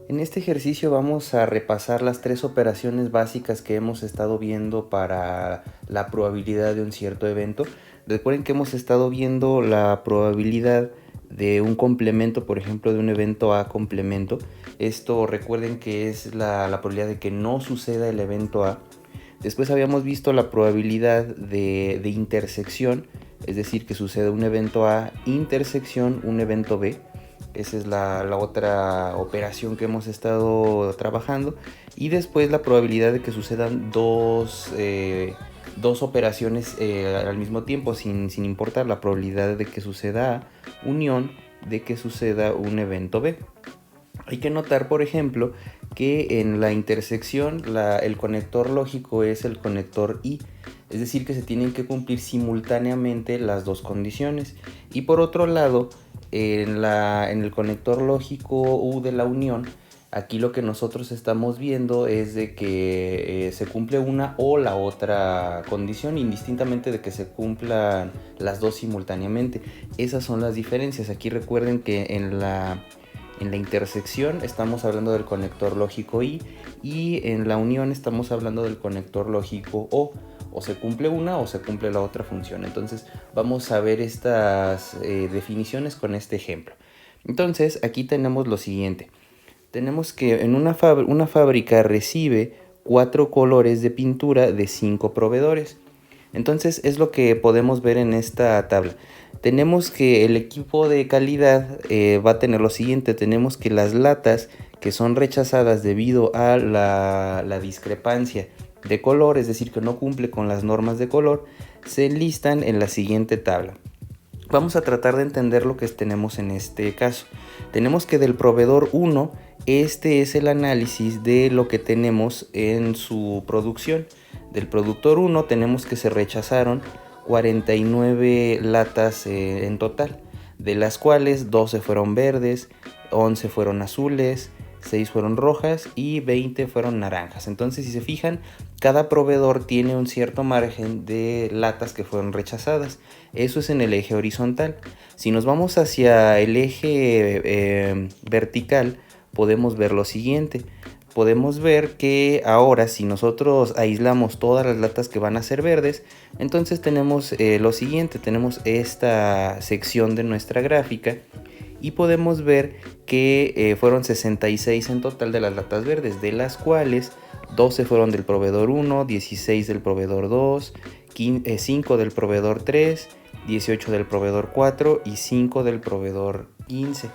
En este ejercicio vamos a repasar las tres operaciones básicas que hemos estado viendo para la probabilidad de un cierto evento. Recuerden que hemos estado viendo la probabilidad de un complemento, por ejemplo, de un evento A complemento. Esto recuerden que es la probabilidad de que no suceda el evento A. Después habíamos visto la probabilidad de intersección, es decir, que suceda un evento A intersección un evento B. Esa es la otra operación que hemos estado trabajando. Y después la probabilidad de que sucedan dos operaciones al mismo tiempo, sin importar la probabilidad de que suceda unión, de que suceda un evento B. Hay que notar, por ejemplo, que en la intersección el conector lógico es el conector I, es decir, que se tienen que cumplir simultáneamente las dos condiciones. Y por otro lado, en el conector lógico U de la unión, aquí lo que nosotros estamos viendo es de que se cumple una o la otra condición, indistintamente de que se cumplan las dos simultáneamente. Esas son las diferencias. Aquí recuerden que en la intersección estamos hablando del conector lógico I y en la unión estamos hablando del conector lógico O. O se cumple una o se cumple la otra función. Entonces vamos a ver estas definiciones con este ejemplo. Entonces aquí tenemos lo siguiente. Tenemos que en una fábrica recibe 4 colores de pintura de 5 proveedores. Entonces es lo que podemos ver en esta tabla. Tenemos que el equipo de calidad va a tener lo siguiente. Tenemos que las latas que son rechazadas debido a la discrepancia de color, es decir, que no cumple con las normas de color, se enlistan en la siguiente tabla. Vamos a tratar de entender lo que tenemos en este caso. Tenemos que del proveedor 1, este es el análisis de lo que tenemos en su producción. Del productor 1 tenemos que se rechazaron 49 latas en total, de las cuales 12 fueron verdes, 11 fueron azules, 6 fueron rojas y 20 fueron naranjas. Entonces, si se fijan, cada proveedor tiene un cierto margen de latas que fueron rechazadas. Eso es en el eje horizontal. Si nos vamos hacia el eje vertical, podemos ver lo siguiente. Podemos ver que ahora si nosotros aislamos todas las latas que van a ser verdes, entonces tenemos lo siguiente, tenemos esta sección de nuestra gráfica y podemos ver que fueron 66 en total de las latas verdes, de las cuales 12 fueron del proveedor 1, 16 del proveedor 2, 5 del proveedor 3, 18 del proveedor 4 y 5 del proveedor 15.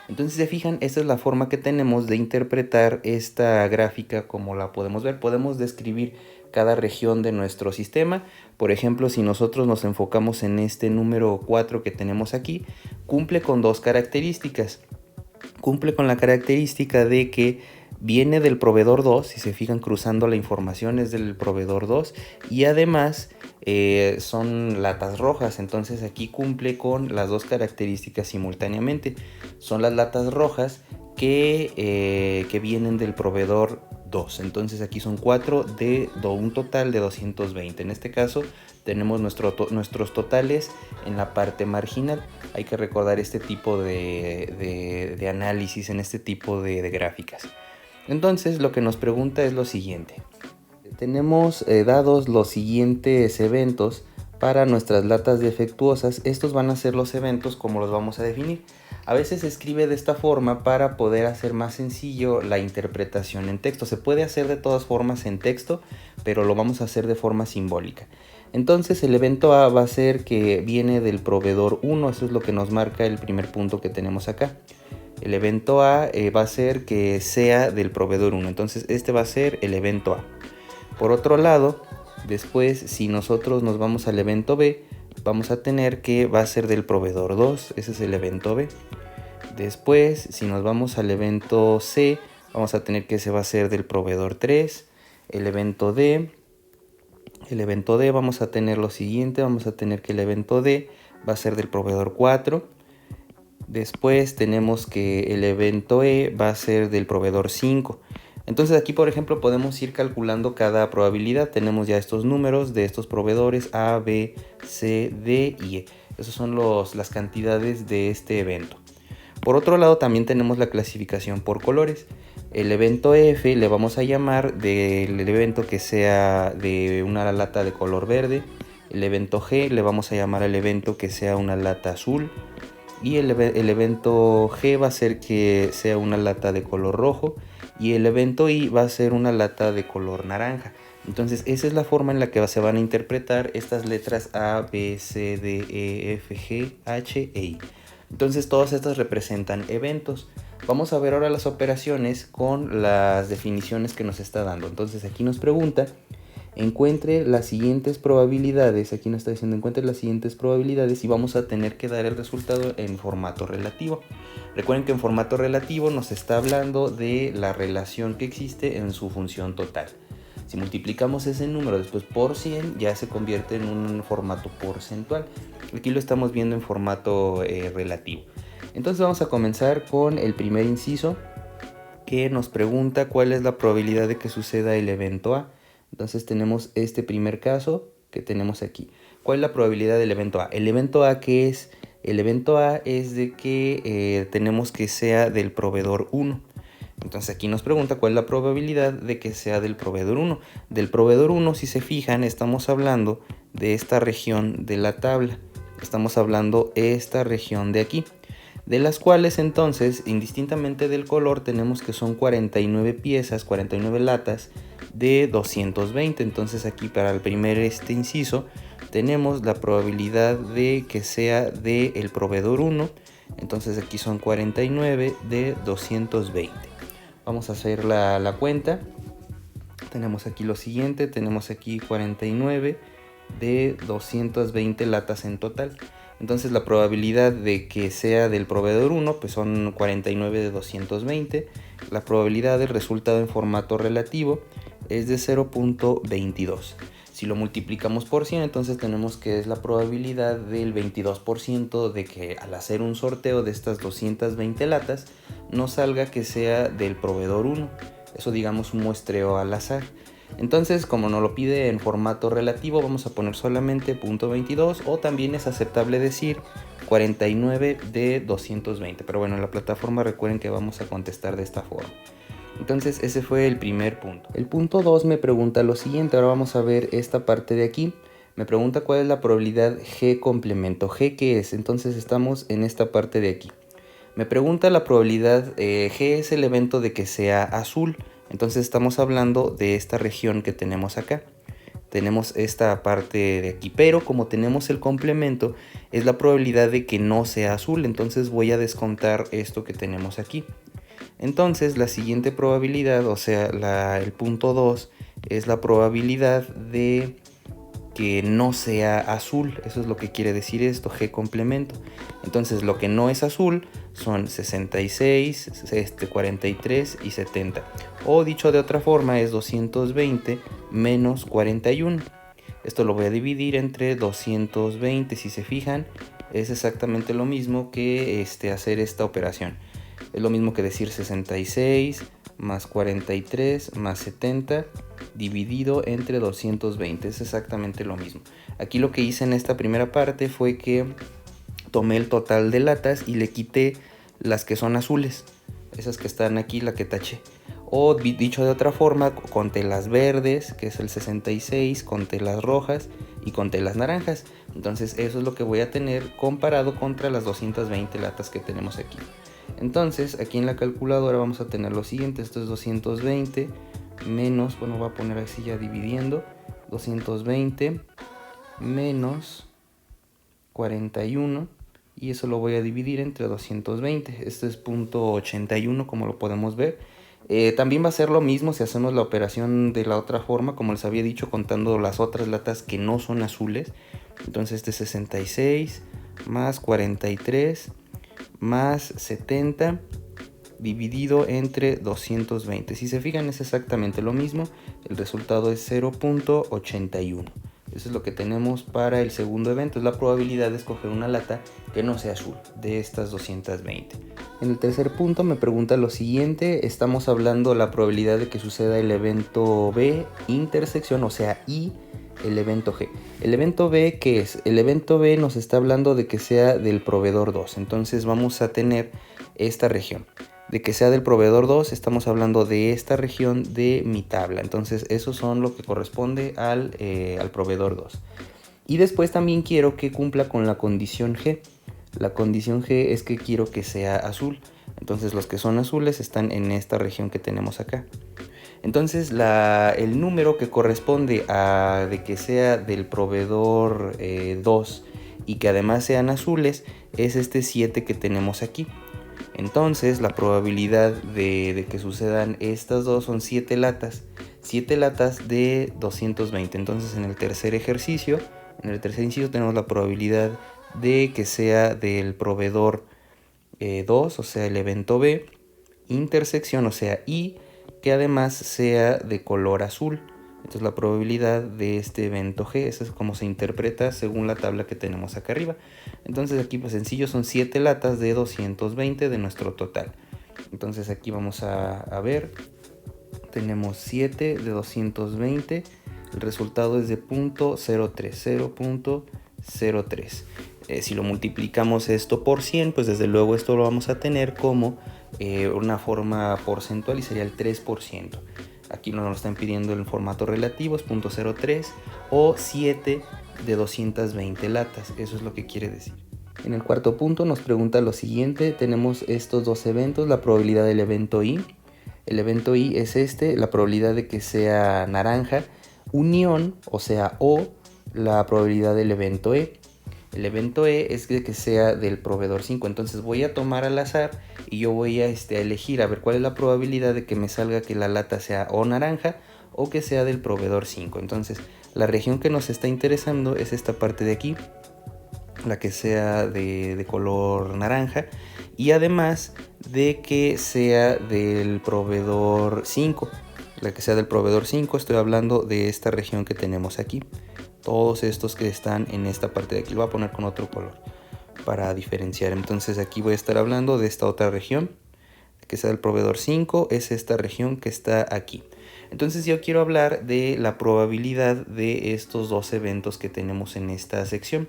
Entonces, si se fijan, esta es la forma que tenemos de interpretar esta gráfica como la podemos ver. Podemos describir cada región de nuestro sistema. Por ejemplo, si nosotros nos enfocamos en este número 4 que tenemos aquí, cumple con dos características. Cumple con la característica de que viene del proveedor 2, si se fijan cruzando la información es del proveedor 2 y además son latas rojas, entonces aquí cumple con las dos características simultáneamente. Son las latas rojas que vienen del proveedor 2, entonces aquí son 4 de un total de 220. En este caso tenemos nuestros totales en la parte marginal. Hay que recordar este tipo de análisis en este tipo de gráficas. Entonces lo que nos pregunta es lo siguiente. Tenemos dados los siguientes eventos para nuestras latas defectuosas. Estos van a ser los eventos como los vamos a definir. A veces se escribe de esta forma para poder hacer más sencillo la interpretación en texto. Se puede hacer de todas formas en texto, pero lo vamos a hacer de forma simbólica. Entonces el evento A va a ser que viene del proveedor 1, eso es lo que nos marca el primer punto que tenemos acá. El evento A va a ser que sea del proveedor 1, entonces este va a ser el evento A. Por otro lado, después si nosotros nos vamos al evento B, vamos a tener que va a ser del proveedor 2, ese es el evento B. Después, si nos vamos al evento C, vamos a tener que ese va a ser del proveedor 3, el evento D. El evento D vamos a tener lo siguiente, vamos a tener que el evento D va a ser del proveedor 4. Después tenemos que el evento E va a ser del proveedor 5. Entonces aquí por ejemplo podemos ir calculando cada probabilidad. Tenemos ya estos números de estos proveedores A, B, C, D y E. Esas son las cantidades de este evento. Por otro lado, también tenemos la clasificación por colores. El evento F le vamos a llamar del evento que sea de una lata de color verde. El evento G le vamos a llamar al evento que sea una lata azul. Y el evento G va a ser que sea una lata de color rojo. Y el evento I va a ser una lata de color naranja. Entonces esa es la forma en la que se van a interpretar estas letras A, B, C, D, E, F, G, H e I. Entonces todas estas representan eventos. Vamos a ver ahora las operaciones con las definiciones que nos está dando. Entonces aquí nos pregunta, encuentre las siguientes probabilidades. Aquí nos está diciendo encuentre las siguientes probabilidades y vamos a tener que dar el resultado en formato relativo. Recuerden que en formato relativo nos está hablando de la relación que existe en su función total. Si multiplicamos ese número después por 100 ya se convierte en un formato porcentual. Aquí lo estamos viendo en formato relativo. Entonces vamos a comenzar con el primer inciso que nos pregunta cuál es la probabilidad de que suceda el evento A. Entonces tenemos este primer caso que tenemos aquí. ¿Cuál es la probabilidad del evento A? El evento A, ¿qué es? El evento A es de que tenemos que sea del proveedor 1. Entonces aquí nos pregunta cuál es la probabilidad de que sea del proveedor 1. Del proveedor 1, si se fijan, estamos hablando de esta región de la tabla. Estamos hablando de esta región de aquí. De las cuales entonces, indistintamente del color, tenemos que son 49 piezas, 49 latas de 220. Entonces aquí para el primer inciso tenemos la probabilidad de que sea del proveedor 1. Entonces aquí son 49 de 220. Vamos a hacer la cuenta. Tenemos aquí lo siguiente, tenemos aquí 49 de 220 latas en total. Entonces la probabilidad de que sea del proveedor 1 pues son 49 de 220. La probabilidad del resultado en formato relativo es de 0.22. Si lo multiplicamos por 100, entonces tenemos que es la probabilidad del 22% de que al hacer un sorteo de estas 220 latas nos salga que sea del proveedor 1. Eso digamos un muestreo al azar. Entonces, como nos lo pide en formato relativo, vamos a poner solamente 0.22 o también es aceptable decir 49 de 220. Pero bueno, en la plataforma recuerden que vamos a contestar de esta forma. Entonces ese fue el primer punto. El punto 2 me pregunta lo siguiente. Ahora vamos a ver esta parte de aquí. Me pregunta cuál es la probabilidad G complemento. ¿G qué es? Entonces estamos en esta parte de aquí. Me pregunta la probabilidad, G es el evento de que sea azul. Entonces estamos hablando de esta región que tenemos acá. Tenemos esta parte de aquí, pero como tenemos el complemento, es la probabilidad de que no sea azul. Entonces voy a descontar esto que tenemos aquí. Entonces la siguiente probabilidad, o sea, el punto 2, es la probabilidad de que no sea azul. Eso es lo que quiere decir esto, G complemento. Entonces lo que no es azul son 66, 43 y 70. O dicho de otra forma es 220 menos 41. Esto lo voy a dividir entre 220. Si se fijan, es exactamente lo mismo que hacer esta operación. Es lo mismo que decir 66 más 43 más 70 dividido entre 220. Es exactamente lo mismo. Aquí lo que hice en esta primera parte fue que tomé el total de latas y le quité las que son azules. Esas que están aquí, la que taché. O dicho de otra forma, conté las verdes, que es el 66, conté las rojas y conté las naranjas. Entonces eso es lo que voy a tener comparado contra las 220 latas que tenemos aquí. Entonces aquí en la calculadora vamos a tener lo siguiente. Esto es 220 menos, bueno, voy a poner así ya dividiendo, 220 menos 41 y eso lo voy a dividir entre 220. Esto es 0.81 como lo podemos ver. También va a ser lo mismo si hacemos la operación de la otra forma, como les había dicho, contando las otras latas que no son azules. Entonces este es 66 más 43 más 70 dividido entre 220. Si se fijan es exactamente lo mismo. El resultado es 0.81. Eso es lo que tenemos para el segundo evento. Es la probabilidad de escoger una lata que no sea azul de estas 220. En el tercer punto me pregunta lo siguiente. Estamos hablando de la probabilidad de que suceda el evento B intersección, o sea I, el evento G. El evento B, ¿qué es? El evento B nos está hablando de que sea del proveedor 2. Entonces vamos a tener esta región. De que sea del proveedor 2, estamos hablando de esta región de mi tabla. Entonces eso son lo que corresponde al proveedor 2. Y después también quiero que cumpla con la condición G. La condición G es que quiero que sea azul. Entonces los que son azules están en esta región que tenemos acá. Entonces el número que corresponde a de que sea del proveedor 2 y que además sean azules es este 7 que tenemos aquí. Entonces la probabilidad de que sucedan estas dos son 7 latas. 7 latas de 220. Entonces en el tercer ejercicio, en el tercer inciso tenemos la probabilidad de que sea del proveedor 2, o sea el evento B, intersección, o sea I, que además sea de color azul. Entonces la probabilidad de este evento G, eso es como se interpreta según la tabla que tenemos acá arriba. Entonces aquí pues sencillo son 7 latas de 220 de nuestro total. Entonces aquí vamos a ver, tenemos 7 de 220, el resultado es de 0.03. Si lo multiplicamos esto por 100, pues desde luego esto lo vamos a tener como una forma porcentual y sería el 3%. Aquí nos lo están pidiendo en formato relativo, es 0.03 o 7 de 220 latas. Eso es lo que quiere decir. En el cuarto punto nos pregunta lo siguiente. Tenemos estos dos eventos, la probabilidad del evento I. El evento I es la probabilidad de que sea naranja, unión, o sea O, la probabilidad del evento E. El evento E es de que sea del proveedor 5. Entonces voy a tomar al azar y yo voy a elegir a ver cuál es la probabilidad de que me salga que la lata sea o naranja o que sea del proveedor 5. Entonces la región que nos está interesando es esta parte de aquí, la que sea de color naranja, y además de que sea del proveedor 5. La que sea del proveedor 5, estoy hablando de esta región que tenemos aquí. Todos estos que están en esta parte de aquí, lo voy a poner con otro color para diferenciar. Entonces aquí voy a estar hablando de esta otra región, que sea del proveedor 5, es esta región que está aquí. Entonces yo quiero hablar de la probabilidad de estos dos eventos que tenemos en esta sección.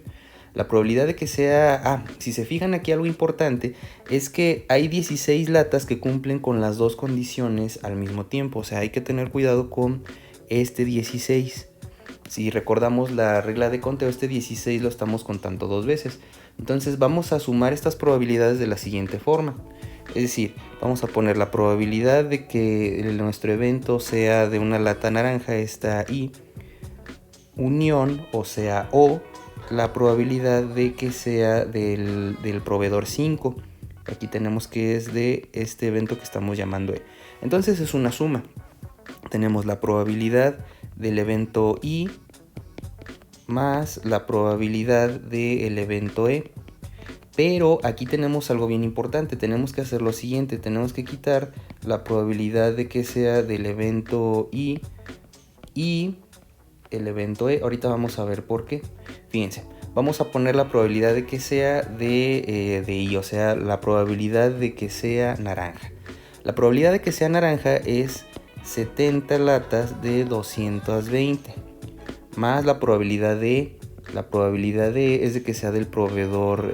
La probabilidad de que sea... si se fijan aquí algo importante es que hay 16 latas que cumplen con las dos condiciones al mismo tiempo. O sea, hay que tener cuidado con este 16. Si recordamos la regla de conteo, este 16 lo estamos contando dos veces. Entonces vamos a sumar estas probabilidades de la siguiente forma. Es decir, vamos a poner la probabilidad de que nuestro evento sea de una lata naranja, esta I, unión, o sea O, la probabilidad de que sea del proveedor 5. Aquí tenemos que es de este evento que estamos llamando E. Entonces es una suma. Tenemos la probabilidad del evento I más la probabilidad del evento E. Pero aquí tenemos algo bien importante. Tenemos que hacer lo siguiente. Tenemos que quitar la probabilidad de que sea del evento I y el evento E. Ahorita vamos a ver por qué. Fíjense, vamos a poner la probabilidad de que sea de I, o sea, la probabilidad de que sea naranja. La probabilidad de que sea naranja es 70 latas de 220 más la probabilidad de es de que sea del proveedor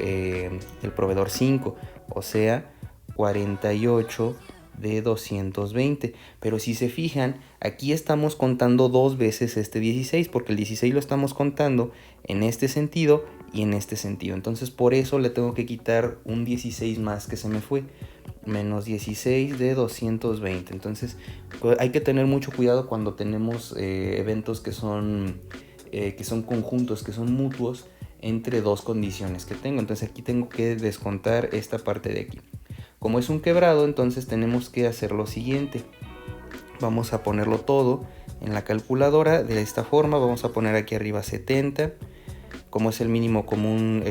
5, o sea 48 de 220. Pero si se fijan, aquí estamos contando dos veces este 16, porque el 16 lo estamos contando en este sentido y en este sentido. Entonces por eso le tengo que quitar un 16 más que se me fue, menos 16 de 220. Entonces hay que tener mucho cuidado cuando tenemos eventos que son conjuntos, que son mutuos entre dos condiciones que tengo. Entonces aquí tengo que descontar esta parte de aquí. Como es un quebrado, entonces tenemos que hacer lo siguiente. Vamos a ponerlo todo en la calculadora de esta forma. Vamos a poner aquí arriba 70. Como es el mismo común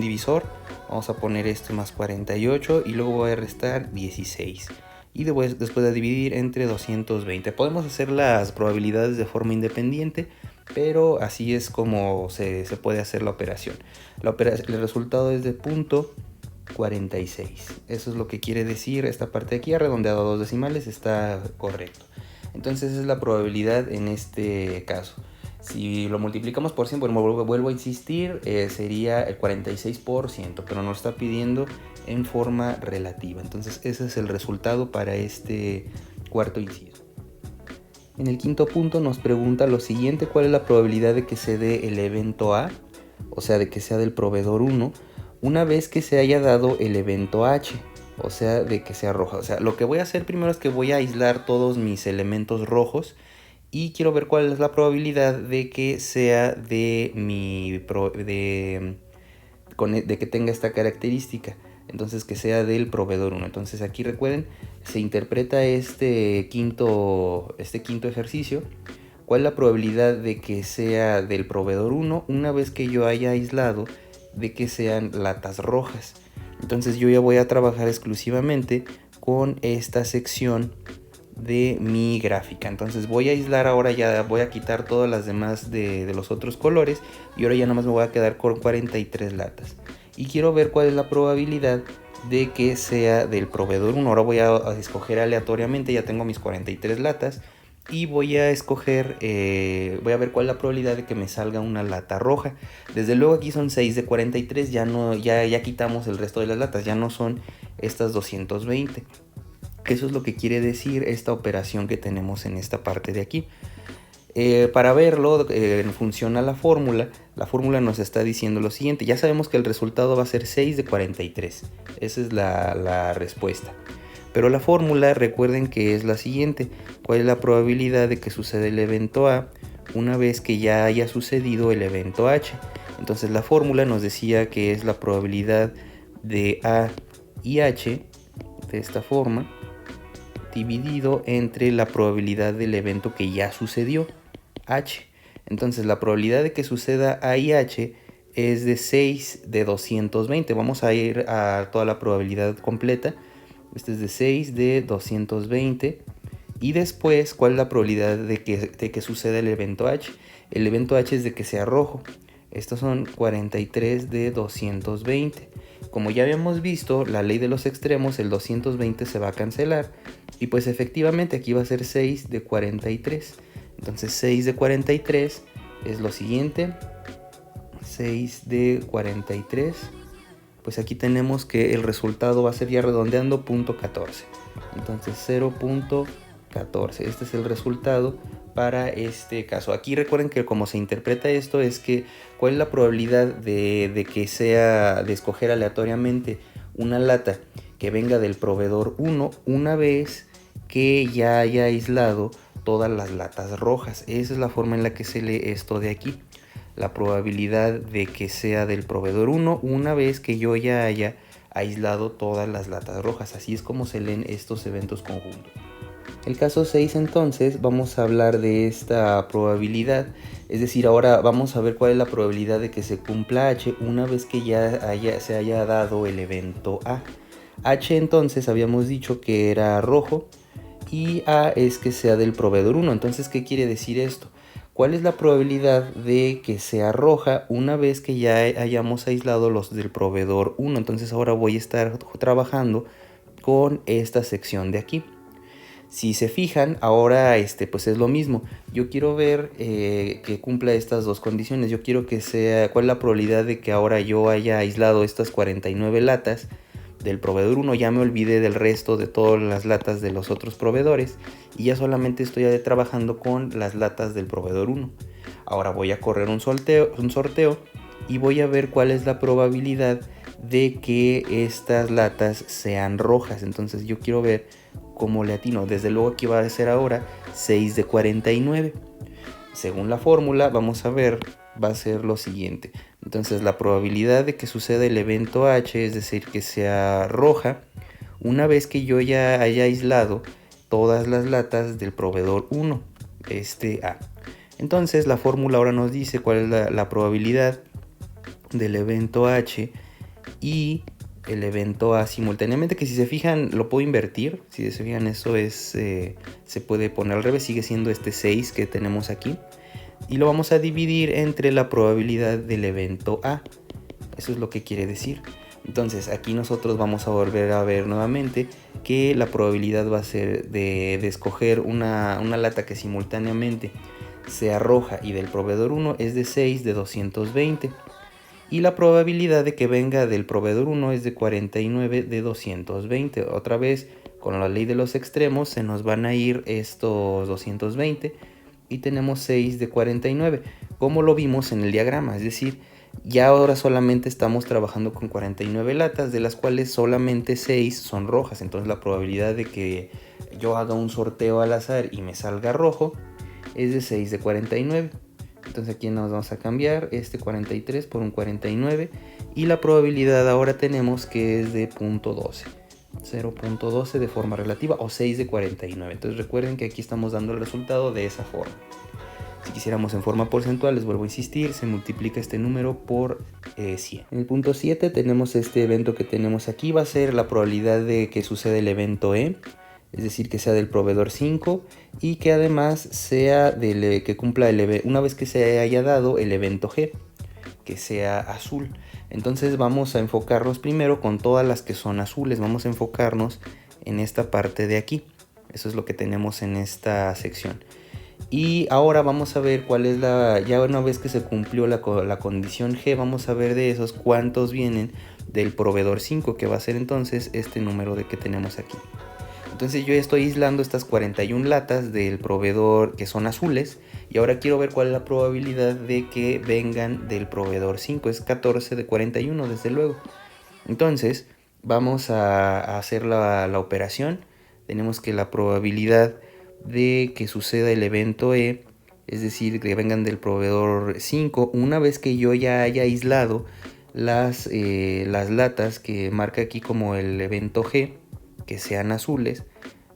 divisor, vamos a poner esto más 48 y luego voy a restar 16. Y después de dividir entre 220. Podemos hacer las probabilidades de forma independiente, pero así es como se puede hacer la operación. El resultado es de 0.46. Eso es lo que quiere decir esta parte de aquí, redondeado a dos decimales, está correcto. Entonces es la probabilidad en este caso. Si lo multiplicamos por 100, bueno, vuelvo a insistir, sería el 46%, pero nos está pidiendo en forma relativa. Entonces ese es el resultado para este cuarto inciso. En el quinto punto nos pregunta lo siguiente: ¿cuál es la probabilidad de que se dé el evento A, o sea, de que sea del proveedor 1, una vez que se haya dado el evento H, o sea, de que sea roja? O sea, lo que voy a hacer primero es que voy a aislar todos mis elementos rojos y quiero ver cuál es la probabilidad de que sea de de que tenga esta característica. Entonces, que sea del proveedor 1. Entonces aquí recuerden, se interpreta este quinto ejercicio. ¿Cuál es la probabilidad de que sea del proveedor 1 una vez que yo haya aislado de que sean latas rojas? Entonces yo ya voy a trabajar exclusivamente con esta sección de mi gráfica. Entonces voy a aislar ahora, ya voy a quitar todas las demás de los otros colores y ahora ya nada más me voy a quedar con 43 latas. Y quiero ver cuál es la probabilidad de que sea del proveedor 1. Ahora voy a escoger aleatoriamente, ya tengo mis 43 latas y voy a escoger, voy a ver cuál es la probabilidad de que me salga una lata roja. Desde luego aquí son 6 de 43, ya quitamos el resto de las latas, ya no son estas 220. Eso es lo que quiere decir esta operación que tenemos en esta parte de aquí. Para verlo, funciona la fórmula. La fórmula nos está diciendo lo siguiente. Ya sabemos que el resultado va a ser 6 de 43. Esa es la respuesta. Pero la fórmula, recuerden que es la siguiente. ¿Cuál es la probabilidad de que suceda el evento A una vez que ya haya sucedido el evento H? Entonces la fórmula nos decía que es la probabilidad de A y H de esta forma, dividido entre la probabilidad del evento que ya sucedió, H. Entonces la probabilidad de que suceda A y H es de 6 de 220. Vamos a ir a toda la probabilidad completa. Este es de 6 de 220. Y después, ¿cuál es la probabilidad de que suceda el evento H? El evento H es de que sea rojo. Estos son 43 de 220. Como ya habíamos visto, la ley de los extremos, el 220 se va a cancelar. Y pues efectivamente aquí va a ser 6 de 43. Entonces 6 de 43 es lo siguiente. 6 de 43. Pues aquí tenemos que el resultado va a ser, ya redondeando, 0.14. Entonces 0.14. Este es el resultado para este caso. Aquí recuerden que como se interpreta esto es que cuál es la probabilidad de escoger aleatoriamente una lata que venga del proveedor 1 una vez que ya haya aislado todas las latas rojas. Esa es la forma en la que se lee esto de aquí. La probabilidad de que sea del proveedor 1 una vez que yo ya haya aislado todas las latas rojas. Así es como se leen estos eventos conjuntos. El caso 6 entonces vamos a hablar de esta probabilidad, es decir, ahora vamos a ver cuál es la probabilidad de que se cumpla H una vez que ya se haya dado el evento A. H entonces habíamos dicho que era rojo y A es que sea del proveedor 1. Entonces, ¿qué quiere decir esto? ¿Cuál es la probabilidad de que sea roja una vez que ya hayamos aislado los del proveedor 1? Entonces ahora voy a estar trabajando con esta sección de aquí. Si se fijan, ahora pues es lo mismo. Yo quiero ver que cumpla estas dos condiciones. Yo quiero que sea, ¿cuál es la probabilidad de que ahora yo haya aislado estas 49 latas del proveedor 1? Ya me olvidé del resto de todas las latas de los otros proveedores y ya solamente estoy trabajando con las latas del proveedor 1. Ahora voy a correr un sorteo y voy a ver cuál es la probabilidad de que estas latas sean rojas. Entonces yo quiero ver cómo le atino. Desde luego aquí va a ser ahora 6 de 49. Según la fórmula, vamos a ver, va a ser lo siguiente. Entonces la probabilidad de que suceda el evento H, es decir, que sea roja, una vez que yo ya haya aislado todas las latas del proveedor 1, este A. Entonces la fórmula ahora nos dice cuál es la probabilidad del evento H y el evento A simultáneamente, que si se fijan lo puedo invertir. Si se fijan, eso es se puede poner al revés, sigue siendo este 6 que tenemos aquí y lo vamos a dividir entre la probabilidad del evento A. Eso es lo que quiere decir. Entonces aquí nosotros vamos a volver a ver nuevamente que la probabilidad va a ser de escoger una lata que simultáneamente sea roja y del proveedor 1 es de 6 de 220. Y la probabilidad de que venga del proveedor 1 es de 49 de 220. Otra vez, con la ley de los extremos, se nos van a ir estos 220 y tenemos 6 de 49, como lo vimos en el diagrama. Es decir, ya ahora solamente estamos trabajando con 49 latas, de las cuales solamente 6 son rojas. Entonces la probabilidad de que yo haga un sorteo al azar y me salga rojo es de 6 de 49. Entonces aquí nos vamos a cambiar este 43 por un 49 y la probabilidad ahora tenemos que es de 0.12. 0.12 de forma relativa o 6 de 49. Entonces recuerden que aquí estamos dando el resultado de esa forma. Si quisiéramos en forma porcentual, les vuelvo a insistir, se multiplica este número por 100. En el punto 7 tenemos este evento que tenemos aquí, va a ser la probabilidad de que suceda el evento E, es decir, que sea del proveedor 5 y que además sea que cumpla una vez que se haya dado el evento G, que sea azul. Entonces vamos a enfocarnos primero con todas las que son azules, vamos a enfocarnos en esta parte de aquí. Eso es lo que tenemos en esta sección. Y ahora vamos a ver cuál es ya una vez que se cumplió la condición G, vamos a ver de esos cuántos vienen del proveedor 5, que va a ser entonces este número que tenemos aquí. Entonces yo estoy aislando estas 41 latas del proveedor que son azules y ahora quiero ver cuál es la probabilidad de que vengan del proveedor 5. Es 14 de 41 desde luego. Entonces vamos a hacer la operación. Tenemos que la probabilidad de que suceda el evento E, es decir, que vengan del proveedor 5, una vez que yo ya haya aislado las latas que marca aquí como el evento G, que sean azules,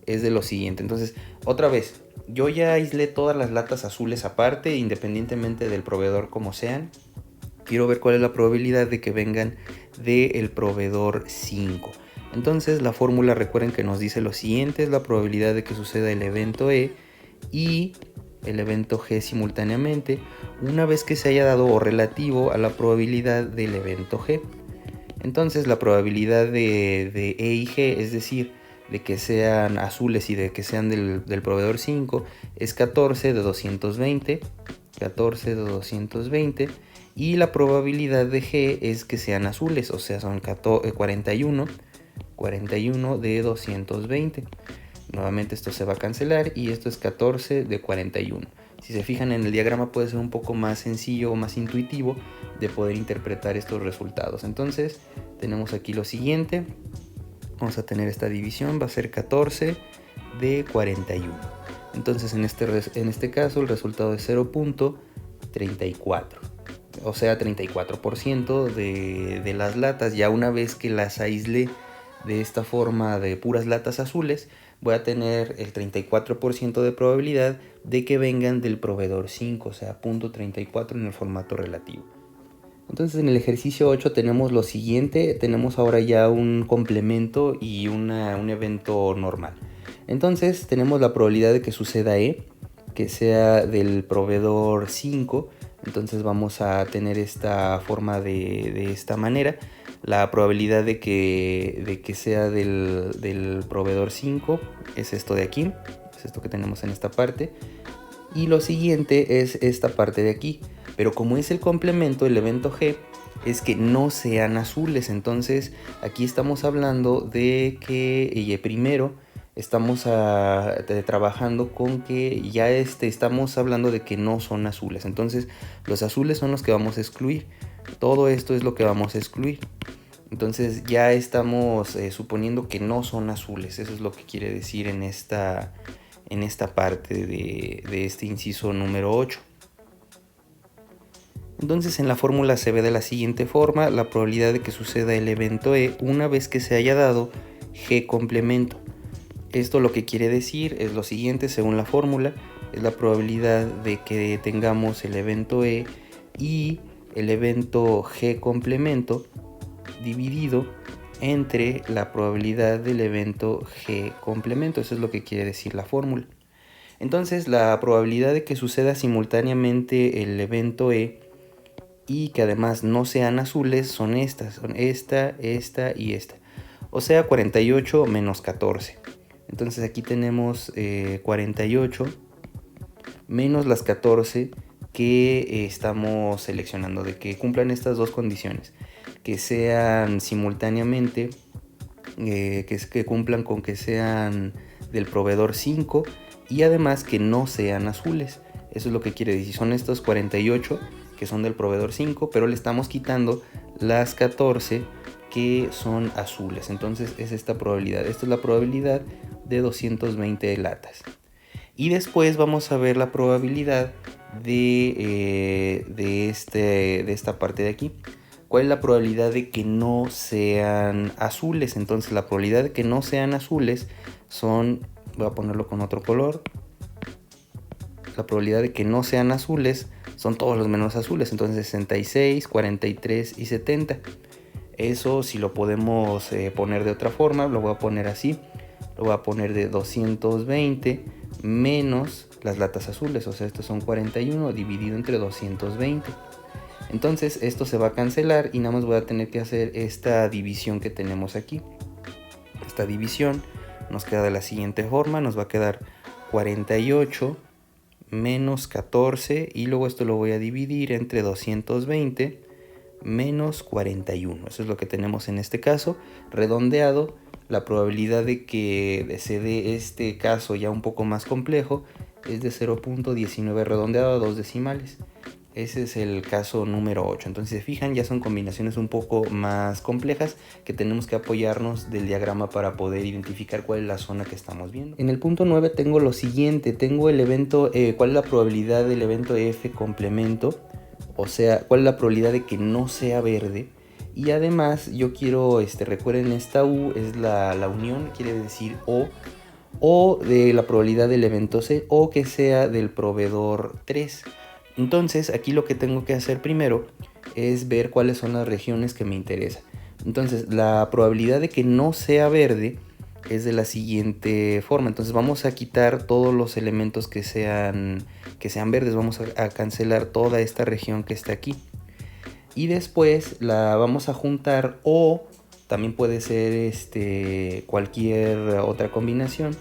es de lo siguiente. Entonces, otra vez, yo ya aislé todas las latas azules aparte, independientemente del proveedor como sean. Quiero ver cuál es la probabilidad de que vengan del proveedor 5. Entonces la fórmula, recuerden que nos dice lo siguiente: es la probabilidad de que suceda el evento E y el evento G simultáneamente, una vez que se haya dado o relativo a la probabilidad del evento G. Entonces la probabilidad de E y G, es decir, de que sean azules y de que sean del proveedor 5, es 14 de 220. 14 de 220. Y la probabilidad de G es que sean azules, o sea, son 41 de 220. Nuevamente esto se va a cancelar y esto es 14 de 41. Si se fijan en el diagrama puede ser un poco más sencillo o más intuitivo de poder interpretar estos resultados. Entonces tenemos aquí lo siguiente. Vamos a tener esta división, va a ser 14 de 41. Entonces en este caso el resultado es 0.34. O sea, 34% de las latas. Ya una vez que las aislé de esta forma de puras latas azules, voy a tener el 34% de probabilidad de que vengan del proveedor 5, o sea, 0.34 en el formato relativo. Entonces en el ejercicio 8 tenemos lo siguiente, tenemos ahora ya un complemento y un evento normal. Entonces tenemos la probabilidad de que suceda E, que sea del proveedor 5, entonces vamos a tener esta forma de esta manera. La probabilidad de que sea del proveedor 5 es esto de aquí, es esto que tenemos en esta parte. Y lo siguiente es esta parte de aquí. Pero como es el complemento, el evento G, es que no sean azules. Entonces aquí estamos hablando de que primero estamos trabajando con que ya estamos hablando de que no son azules. Entonces los azules son los que vamos a excluir. Todo esto es lo que vamos a excluir. Entonces ya estamos suponiendo que no son azules. Eso es lo que quiere decir en esta parte de este inciso número 8. Entonces en la fórmula se ve de la siguiente forma: la probabilidad de que suceda el evento E una vez que se haya dado G complemento. Esto lo que quiere decir es lo siguiente, según la fórmula, es la probabilidad de que tengamos el evento E y el evento G complemento dividido entre la probabilidad del evento G complemento. Eso es lo que quiere decir la fórmula. Entonces la probabilidad de que suceda simultáneamente el evento E y que además no sean azules son esta y esta. O sea, 48 menos 14. Entonces aquí tenemos 48 menos las 14 que estamos seleccionando, de que cumplan estas dos condiciones, que sean simultáneamente, que cumplan con que sean del proveedor 5 y además que no sean azules. Eso es lo que quiere decir, son estos 48 que son del proveedor 5, pero le estamos quitando las 14 que son azules. Entonces es esta probabilidad. Esta es la probabilidad de 220 latas. Y después vamos a ver la probabilidad de esta parte de aquí. ¿Cuál es la probabilidad de que no sean azules? Entonces la probabilidad de que no sean azules son, voy a ponerlo con otro color, la probabilidad de que no sean azules son todos los menos azules, entonces 66, 43 y 70. Eso si lo podemos poner de otra forma, lo voy a poner así, lo voy a poner de 220 menos las latas azules, o sea estos son 41 dividido entre 220. Entonces esto se va a cancelar y nada más voy a tener que hacer esta división que tenemos aquí. Esta división nos queda de la siguiente forma, nos va a quedar 48 menos 14 y luego esto lo voy a dividir entre 220 menos 41. Eso es lo que tenemos en este caso. Redondeado, la probabilidad de que se dé este caso ya un poco más complejo es de 0.19 redondeado a 2 decimales. Ese es el caso número 8. Entonces, si se fijan, ya son combinaciones un poco más complejas que tenemos que apoyarnos del diagrama para poder identificar cuál es la zona que estamos viendo. En el punto 9 tengo lo siguiente. Tengo el evento, cuál es la probabilidad del evento F complemento. O sea, cuál es la probabilidad de que no sea verde. Y además, yo quiero, recuerden, esta U es la unión, quiere decir o de la probabilidad del evento C, o que sea del proveedor 3. Entonces aquí lo que tengo que hacer primero es ver cuáles son las regiones que me interesan. Entonces la probabilidad de que no sea verde es de la siguiente forma. Entonces vamos a quitar todos los elementos que sean verdes. Vamos a cancelar toda esta región que está aquí. Y después la vamos a juntar, o también puede ser cualquier otra combinación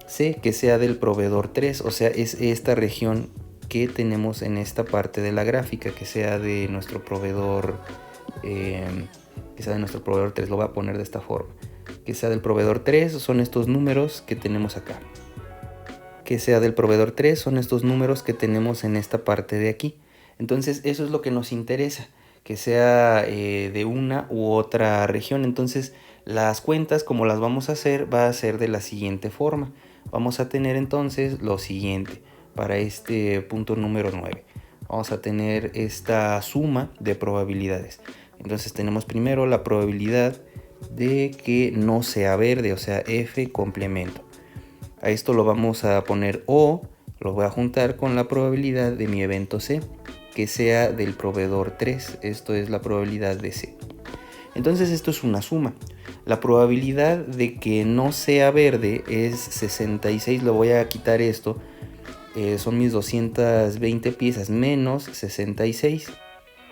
C que sea del proveedor 3. O sea, es esta región que tenemos en esta parte de la gráfica, que sea de nuestro proveedor 3. Lo voy a poner de esta forma, que sea del proveedor 3 son estos números que tenemos acá, que sea del proveedor 3 son estos números que tenemos en esta parte de aquí. Entonces eso es lo que nos interesa, que sea de una u otra región. Entonces las cuentas, como las vamos a hacer, va a ser de la siguiente forma. Vamos a tener entonces lo siguiente. Para este punto número 9 vamos a tener esta suma de probabilidades. Entonces tenemos primero la probabilidad de que no sea verde, o sea F complemento. A esto lo vamos a poner O, lo voy a juntar con la probabilidad de mi evento C, que sea del proveedor 3. Esto es la probabilidad de C. Entonces esto es una suma. La probabilidad de que no sea verde es 66. Lo voy a quitar esto. Son mis 220 piezas menos 66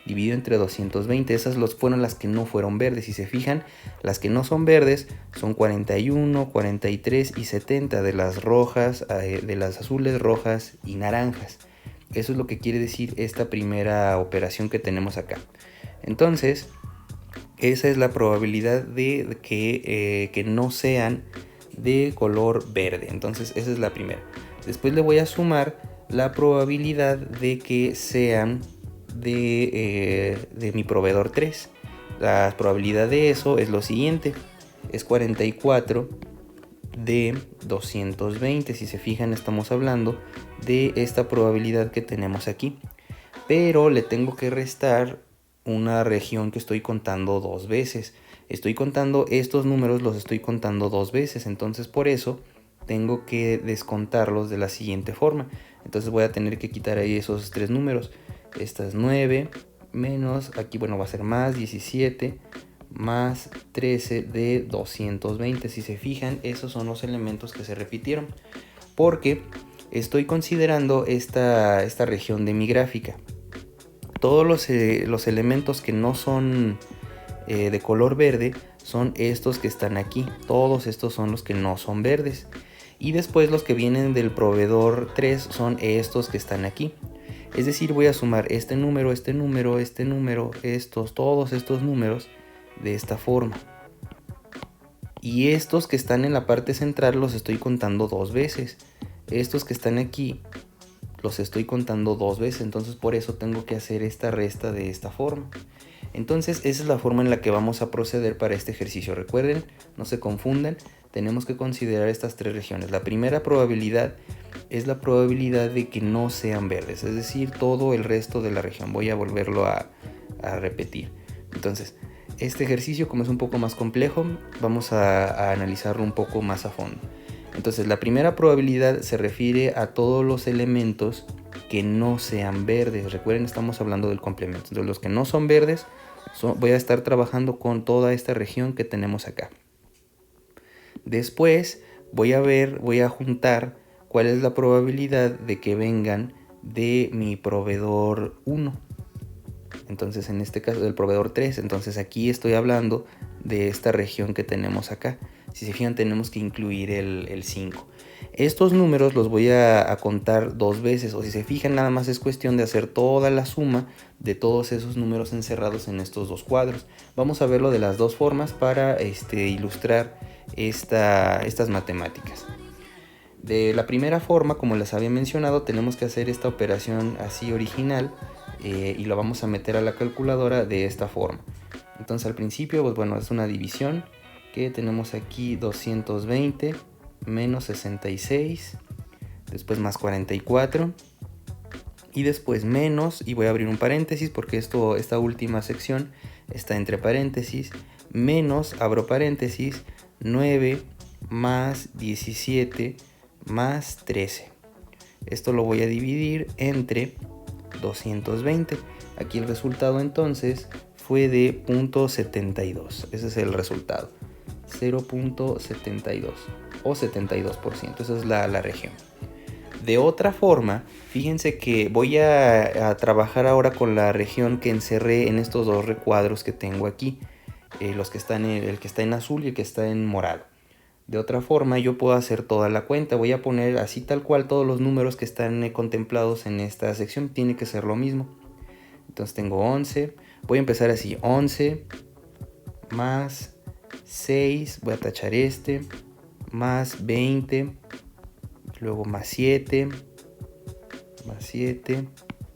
dividido entre 220. Esas fueron las que no fueron verdes. Si se fijan, las que no son verdes son 41, 43 y 70 de las rojas, de las azules, rojas y naranjas. Eso es lo que quiere decir esta primera operación que tenemos acá. Entonces esa es la probabilidad de que no sean de color verde. Entonces esa es la primera. Después le voy a sumar la probabilidad de que sean de mi proveedor 3. La probabilidad de eso es lo siguiente. Es 44 de 220. Si se fijan, estamos hablando de esta probabilidad que tenemos aquí. Pero le tengo que restar una región que estoy contando dos veces. Estoy contando estos números, los estoy contando dos veces. Entonces por eso tengo que descontarlos de la siguiente forma. Entonces voy a tener que quitar ahí esos tres números. Esta es 9 menos, aquí bueno va a ser más 17 más 13 de 220. Si se fijan, esos son los elementos que se repitieron, porque estoy considerando esta región de mi gráfica. Todos los elementos que no son de color verde son estos que están aquí. Todos estos son los que no son verdes. Y después los que vienen del proveedor 3 son estos que están aquí. Es decir, voy a sumar este número, este número, este número, todos estos números de esta forma. Y estos que están en la parte central los estoy contando 2 veces. Estos que están aquí los estoy contando 2 veces. Entonces por eso tengo que hacer esta resta de esta forma. Entonces esa es la forma en la que vamos a proceder para este ejercicio. Recuerden, no se confundan, tenemos que considerar estas 3 regiones. La primera probabilidad es la probabilidad de que no sean verdes, es decir, todo el resto de la región. Voy a volverlo a repetir. Entonces, este ejercicio, como es un poco más complejo, vamos a analizarlo un poco más a fondo. Entonces, la primera probabilidad se refiere a todos los elementos que no sean verdes. Recuerden, estamos hablando del complemento. Entonces, los que no son verdes, voy a estar trabajando con toda esta región que tenemos acá. Después voy a juntar cuál es la probabilidad de que vengan de mi proveedor 1. Entonces en este caso del proveedor 3. Entonces aquí estoy hablando de esta región que tenemos acá. Si se fijan, tenemos que incluir el 5. Estos números los voy a contar 2 veces, o si se fijan, nada más es cuestión de hacer toda la suma de todos esos números encerrados en estos 2 cuadros. Vamos a verlo de las 2 formas para ilustrar estas matemáticas. De la primera forma, como les había mencionado, tenemos que hacer esta operación así original y lo vamos a meter a la calculadora de esta forma. Entonces al principio, pues bueno, es una división que tenemos aquí 220 menos 66, después más 44 y después menos, y voy a abrir un paréntesis porque esta última sección está entre paréntesis, menos, abro paréntesis, 9 más 17 más 13. Esto lo voy a dividir entre 220. Aquí el resultado entonces fue de 0.72. Ese es el resultado. 0.72 o 72%. Esa es la región. De otra forma, fíjense que voy a trabajar ahora con la región que encerré en estos 2 recuadros que tengo aquí. El que está en azul y el que está en morado. De otra forma, yo puedo hacer toda la cuenta. Voy a poner así tal cual todos los números que están contemplados en esta sección. Tiene que ser lo mismo. Entonces tengo 11. Voy a empezar así. 11 más 6. Voy a tachar este. Más 20. Luego más 7. Más 7.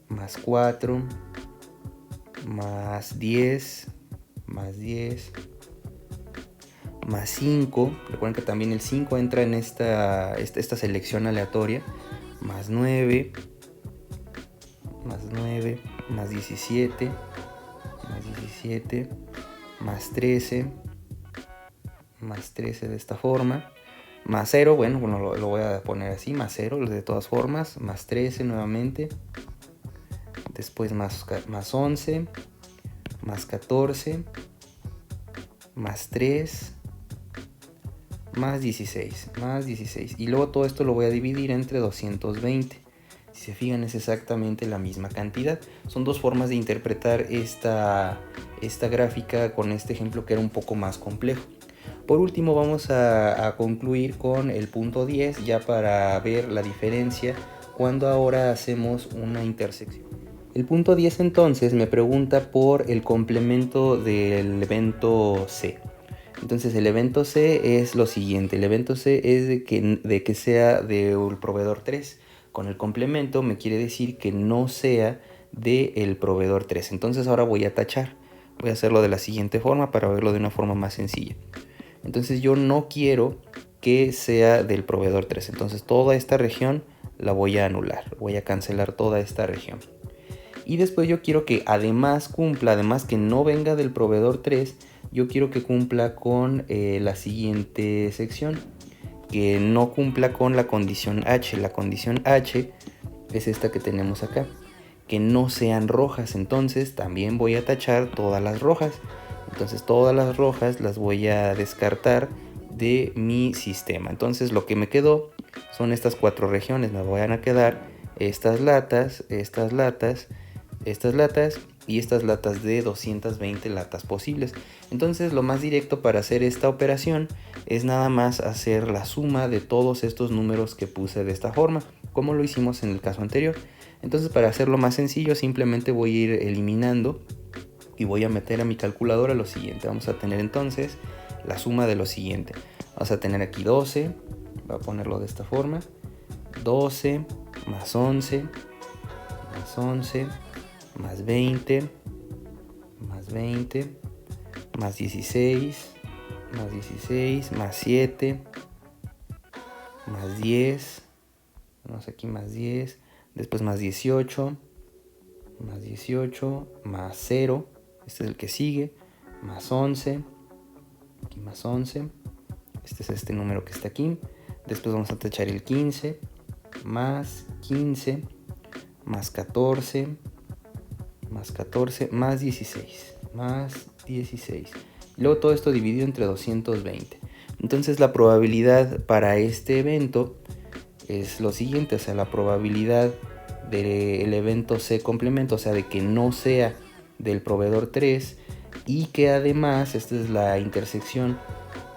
Más 4. Más 10. Más 10. Más 5, recuerden que también el 5 entra en esta selección aleatoria, más 9, más 9, más 17, más 17, más 13, más 13 de esta forma, más 0, bueno, lo voy a poner así, más 0 de todas formas, más 13 nuevamente, después más 11, más 14, más 3, más 16, y luego todo esto lo voy a dividir entre 220. Si se fijan, es exactamente la misma cantidad. Son 2 formas de interpretar esta gráfica con este ejemplo que era un poco más complejo. Por último, vamos a concluir con el punto 10 ya para ver la diferencia cuando ahora hacemos una intersección. El punto 10 entonces me pregunta por el complemento del evento C. Entonces el evento C es lo siguiente. El evento C es de que sea del proveedor 3. Con el complemento me quiere decir que no sea del proveedor 3. Entonces ahora voy a tachar. Voy a hacerlo de la siguiente forma para verlo de una forma más sencilla. Entonces yo no quiero que sea del proveedor 3. Entonces toda esta región la voy a anular. Voy a cancelar toda esta región. Y después yo quiero que además cumpla, además que no venga del proveedor 3, yo quiero que cumpla con la siguiente sección, que no cumpla con la condición H. La condición H es esta que tenemos acá, que no sean rojas. Entonces también voy a tachar todas las rojas. Entonces todas las rojas las voy a descartar de mi sistema. Entonces lo que me quedó son estas 4 regiones. Me van a quedar estas latas, estas latas, estas latas y estas latas de 220 latas posibles. Entonces lo más directo para hacer esta operación es nada más hacer la suma de todos estos números que puse de esta forma, como lo hicimos en el caso anterior. Entonces, para hacerlo más sencillo, simplemente voy a ir eliminando y voy a meter a mi calculadora lo siguiente. Vamos a tener entonces la suma de lo siguiente. Vamos a tener aquí 12, voy a ponerlo de esta forma, 12 más 11 más 11 más 20 más 20 más 16 más 16 más 7 más 10, vamos aquí más 10, después más 18 más 0, este es el que sigue, más 11, aquí más 11, este es este número que está aquí, después vamos a tachar el 15, más 15, más 14, más 16, y luego todo esto dividido entre 220. Entonces la probabilidad para este evento es lo siguiente, o sea, la probabilidad del evento C complemento, o sea, de que no sea del proveedor 3 y que además esta es la intersección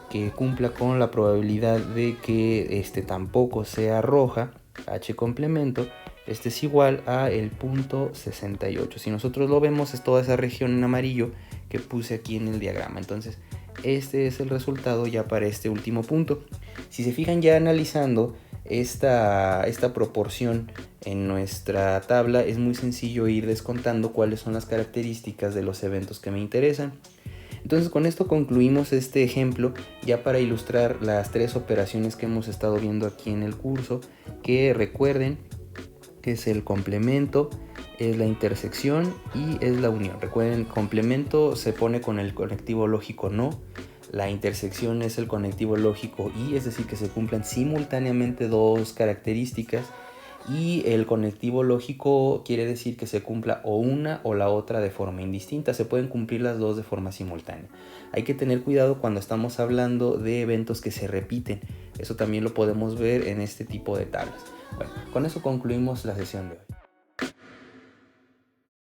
que cumpla con la probabilidad de que este tampoco sea roja, H complemento, este es igual a el punto 68. Si nosotros lo vemos, es toda esa región en amarillo que puse aquí en el diagrama. Entonces este es el resultado ya para este último punto. Si se fijan, ya analizando esta proporción en nuestra tabla, es muy sencillo ir descontando cuáles son las características de los eventos que me interesan. Entonces con esto concluimos este ejemplo ya para ilustrar las tres operaciones que hemos estado viendo aquí en el curso, que recuerden que es el complemento, es la intersección y es la unión. Recuerden, complemento se pone con el conectivo lógico no, la intersección es el conectivo lógico y, es decir, que se cumplan simultáneamente dos características, y el conectivo lógico quiere decir que se cumpla o una o la otra de forma indistinta. Se pueden cumplir las dos de forma simultánea. Hay que tener cuidado cuando estamos hablando de eventos que se repiten. Eso también lo podemos ver en este tipo de tablas. Bueno, con eso concluimos la sesión de hoy.